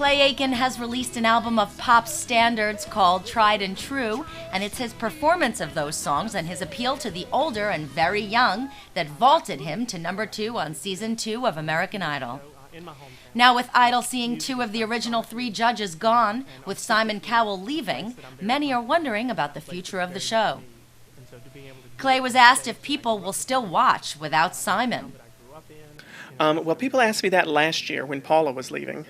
Clay Aiken has released an album of pop standards called Tried and True, and it's his performance of those songs and his appeal to the older and very young that vaulted him to number 2 on Season 2 of American Idol. Now, with Idol seeing 2 of the original 3 judges gone, with Simon Cowell leaving, many are wondering about the future of the show. Clay was asked if people will still watch without Simon. Well, people asked me that last year when Paula was leaving,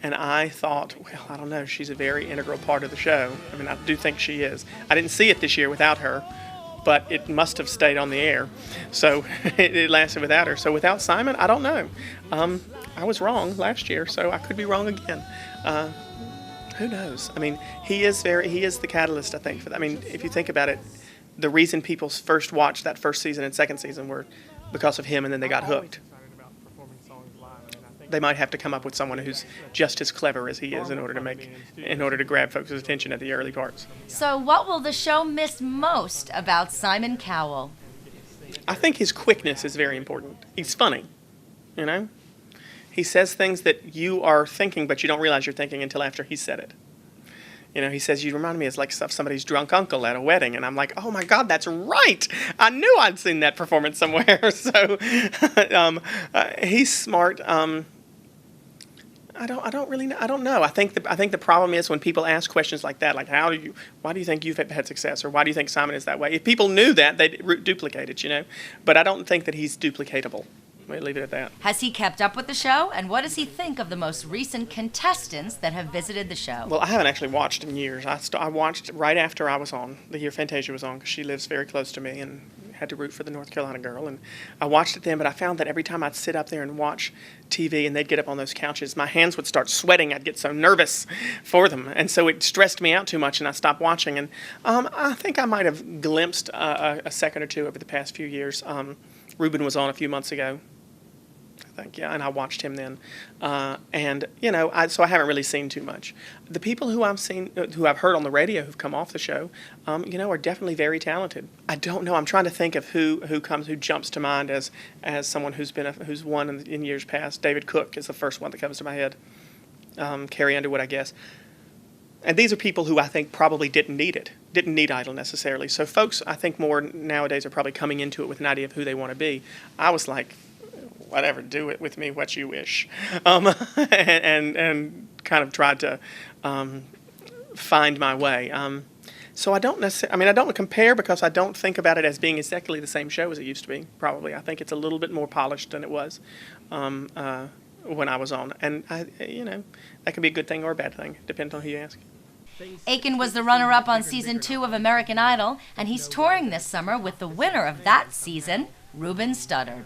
and I thought, well, I don't know, she's a very integral part of the show. I mean, I do think she is. I didn't see it this year without her, but it must have stayed on the air, so it lasted without her. So without Simon, I don't know. I was wrong last year, so I could be wrong again. Who knows? I mean, he is the catalyst, I think, for that. I mean, if you think about it, the reason people first watched that first season and second season were because of him, and then they got hooked. They might have to come up with someone who's just as clever as he is in order to grab folks' attention at the early parts. So what will the show miss most about Simon Cowell? I think his quickness is very important. He's funny, you know? He says things that you are thinking, but you don't realize you're thinking until after he said it. You know, he says, you remind me of like somebody's drunk uncle at a wedding. And I'm like, oh my God, that's right. I knew I'd seen that performance somewhere. So he's smart. I don't know. I think the problem is when people ask questions like that, like why do you think you've had success, or why do you think Simon is that way? If people knew that, they'd duplicate it, you know. But I don't think that he's duplicatable. Let me leave it at that. Has he kept up with the show, and what does he think of the most recent contestants that have visited the show? Well, I haven't actually watched in years. I watched right after I was on, the year Fantasia was on, because she lives very close to me and had to root for the North Carolina girl. And I watched it then, but I found that every time I'd sit up there and watch TV and they'd get up on those couches, my hands would start sweating. I'd get so nervous for them. And so it stressed me out too much, and I stopped watching. And I think I might have glimpsed a second or two over the past few years. Ruben was on a few months ago, I think, yeah, and I watched him then. And, you know, so I haven't really seen too much. The people who I've heard on the radio who've come off the show, you know, are definitely very talented. I don't know. I'm trying to think of who jumps to mind as someone who's won in years past. David Cook is the first one that comes to my head. Carrie Underwood, I guess. And these are people who I think probably didn't need Idol necessarily. So folks, I think more nowadays are probably coming into it with an idea of who they want to be. I was like, whatever, do it with me what you wish, and kind of tried to find my way. So I don't necessarily, I mean, I don't compare because I don't think about it as being exactly the same show as it used to be, probably. I think it's a little bit more polished than it was when I was on. And, you know, that can be a good thing or a bad thing, depending on who you ask. Aiken was the runner-up on Season 2 of American Idol, and he's touring this summer with the winner of that season, Ruben Studdard.